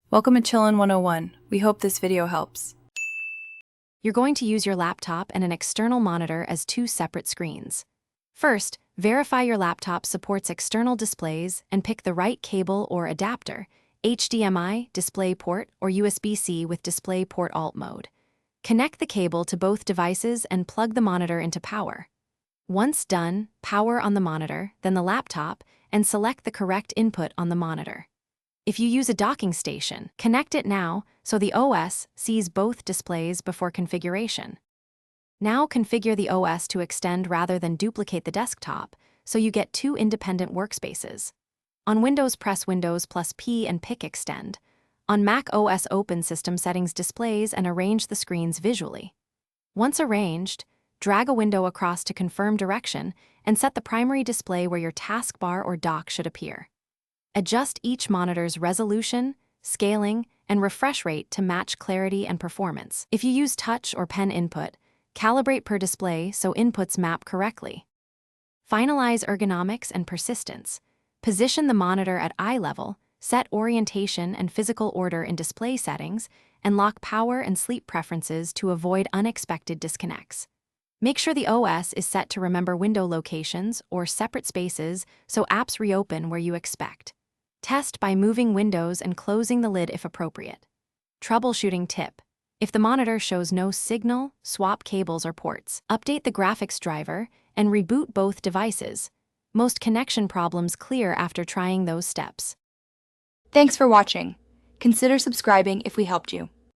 Welcome to Chillin' 101. We hope this video helps. You're going to use your laptop and an external monitor as two separate screens. First, verify your laptop supports external displays and pick the right cable or adapter, HDMI, DisplayPort, or USB-C with DisplayPort Alt mode. Connect the cable to both devices and plug the monitor into power. Once done, power on the monitor, then the laptop, and select the correct input on the monitor. If you use a docking station, connect it now so the OS sees both displays before configuration. Now configure the OS to extend rather than duplicate the desktop, so you get two independent workspaces. On Windows, press Windows plus P and pick Extend. On Mac OS, open System Settings Displays and arrange the screens visually. Once arranged, drag a window across to confirm direction and set the primary display where your taskbar or dock should appear. Adjust each monitor's resolution, scaling, and refresh rate to match clarity and performance. If you use touch or pen input, calibrate per display so inputs map correctly. Finalize ergonomics and persistence. Position the monitor at eye level, set orientation and physical order in display settings, and lock power and sleep preferences to avoid unexpected disconnects. Make sure the OS is set to remember window locations or separate spaces so apps reopen where you expect. Test by moving windows and closing the lid if appropriate. Troubleshooting tip. If the monitor shows no signal, swap cables or ports. Update the graphics driver and reboot both devices. Most connection problems clear after trying those steps. Thanks for watching. Consider subscribing if we helped you.